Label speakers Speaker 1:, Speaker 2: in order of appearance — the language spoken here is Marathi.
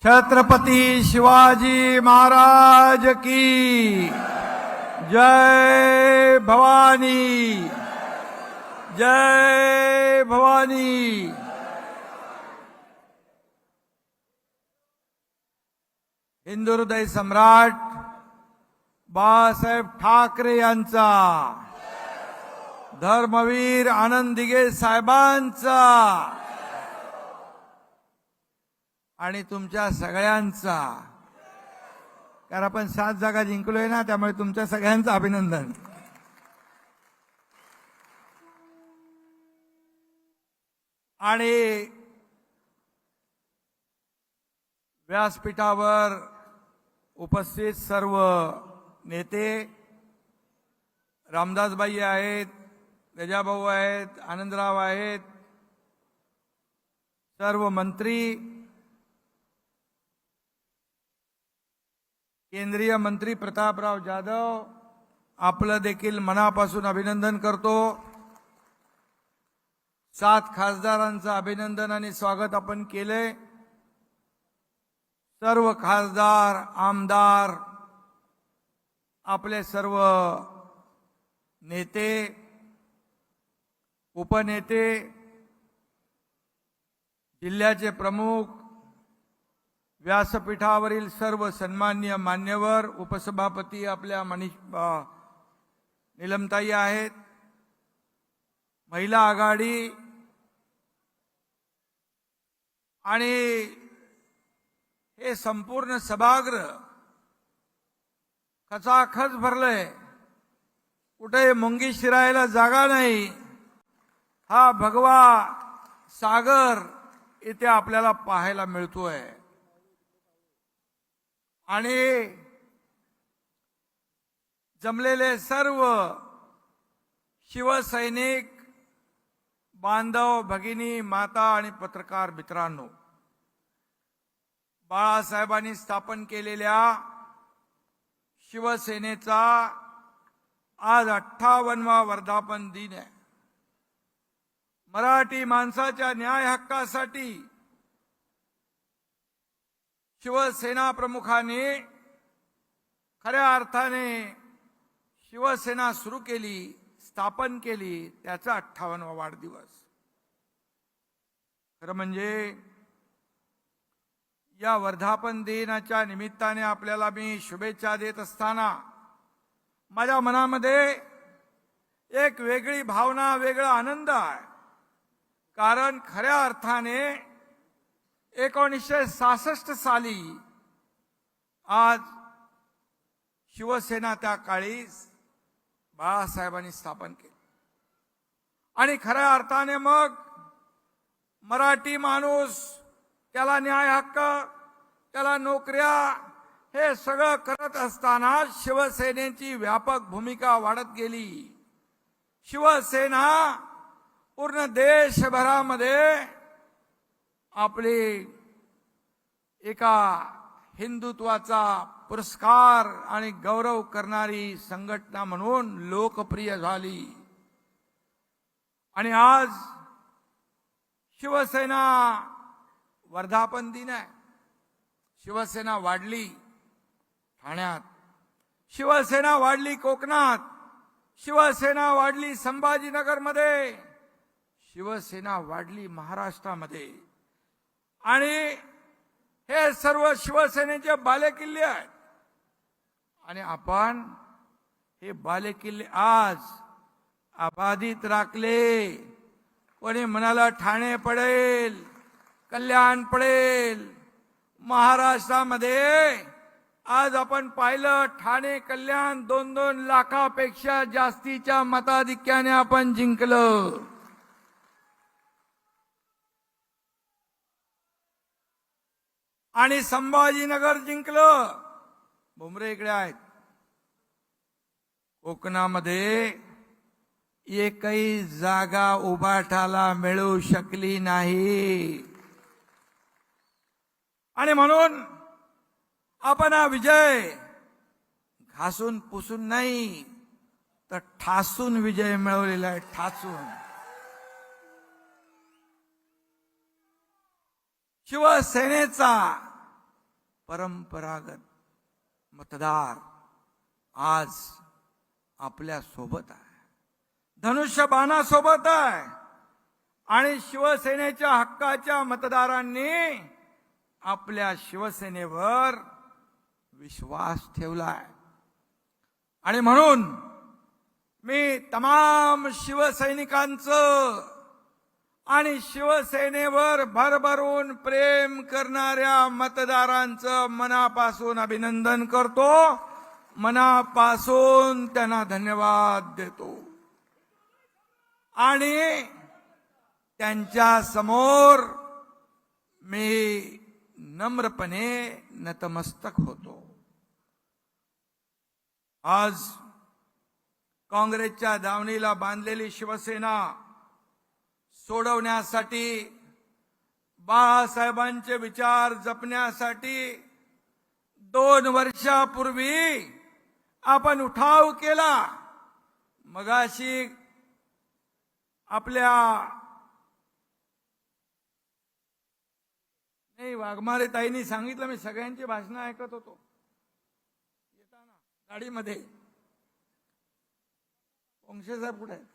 Speaker 1: छत्रपती शिवाजी महाराज की जय भवानी, जय भवानी। हिंदू हृदय सम्राट बाळासाहेब ठाकरे यांचा, धर्मवीर आनंद दिघे साहेबांचा आणि तुमच्या सगळ्यांचा, कारण आपण 7 जागा जिंकलोय ना, त्यामुळे तुमच्या सगळ्यांचं अभिनंदन। आणि व्यासपीठावर उपस्थित सर्व नेते, रामदासबाई आहेत, तेजाभाऊ आहेत, आनंदराव आहेत, सर्व मंत्री, केंद्रीय मंत्री प्रतापराव जाधव, आपलं देखील मनापासून अभिनंदन करतो। 7 खासदारांचं अभिनंदन आणि स्वागत आपण केले। सर्व खासदार, आमदार, आपले सर्व नेते, उपनेते, जिल्ह्याचे प्रमुख, व्यासपीठावरील सर्व सन्माननीय मान्यवर, उपसभापती आपल्या नीलमताई आहेत, महिला आघाडी आणि हे संपूर्ण सभागृह खचाखच भरलंय, कुठे मुंगी शिरायला जागा नाही। हा भगवा सागर इथे आपल्याला पाहायला मिळतोय। आणि जमलेले सर्व शिवसैनिक बांधव, भगिनी, माता आणि पत्रकार मित्रांनो, बाळासाहेबांनी स्थापन केलेल्या शिवसेनेचा आज 58वा वर्धापन दिन आहे। मराठी माणसाच्या न्याय हक्कासाठी शिवसेना प्रमुखांनी खऱ्या अर्थाने शिवसेना सुरू केली, स्थापन केली, त्याचा 58वा वाढदिवस। खरं म्हणजे या वर्धापन दिनाच्या निमित्ताने आपल्याला मी शुभेच्छा देत असताना माझ्या मनामध्ये एक वेगळी भावना, वेगळा आनंद आहे। कारण खऱ्या अर्थाने 1966 साली आज शिवसेना त्या काळी बाळासाहेबांनी स्थापन केली आणि खऱ्या अर्थाने मग मराठी माणूस, त्याला न्याय हक्क, त्याला नोकऱ्या, हे सगळं करत असताना शिवसेनेची व्यापक भूमिका वाढत गेली। शिवसेना पूर्ण देशभरामध्ये आपली एका हिंदुत्वाचा पुरस्कार आणि गौरव करणारी संघटना म्हणून लोकप्रिय झाली। आणि आज शिवसेना वर्धापन दिन आहे। शिवसेना वाढली ठाण्यात, शिवसेना वाढली कोकणात, शिवसेना वाढली संभाजीनगरमध्ये, शिवसेना वाढली महाराष्ट्रामध्ये। आणि हे सर्व शिवसेनेचे बालेकिल्ले आहेत। आणि आपण हे बालेकिल्ले आज अबाधित राखले। कोणी म्हणाला ठाणे पडेल, कल्याण पडेल, महाराष्ट्रामध्ये आज आपण पाहिलं ठाणे, कल्याण 2-2 लाखापेक्षा जास्तीच्या मताधिक्याने आपण जिंकलं। आणि संभाजीनगर जिंकलं। भुमरे इकडे आहेत। कोकणामध्ये एकही जागा उभाटाला मिळू शकली नाही। आणि म्हणून आपण हा विजय घासून पुसून नाही, तर ठासून विजय मिळवलेला आहे, ठासून। शिवसेनेचा परंपरागत मतदार आज आपल्या सोबत आहे, धनुष्यबाणासोबत आहे आणि शिवसेनेच्या हक्काच्या मतदारांनी आपल्या शिवसेनेवर विश्वास ठेवलाय. आणि म्हणून मी तमाम शिवसैनिकांचं आणि शिवसेनेवर भरभरून प्रेम करणाऱ्या मतदारांचं मनापासून अभिनंदन करतो, मनापासून त्यांना धन्यवाद देतो आणि त्यांच्या समोर मी नम्रपणे नतमस्तक होतो. आज काँग्रेसच्या दावणीला बांधलेली शिवसेना सोडवण्यासाठी, बाळासाहेबांचे विचार जपण्यासाठी 2 वर्षापूर्वी आपण उठाव केला. मगाशी आपल्या वाघमारे ताईंनी सांगितलं, मी सगळ्यांची भाषणं ऐकत होतो येताना गाडीमध्ये. वंशे साहेब कुठे आहेत?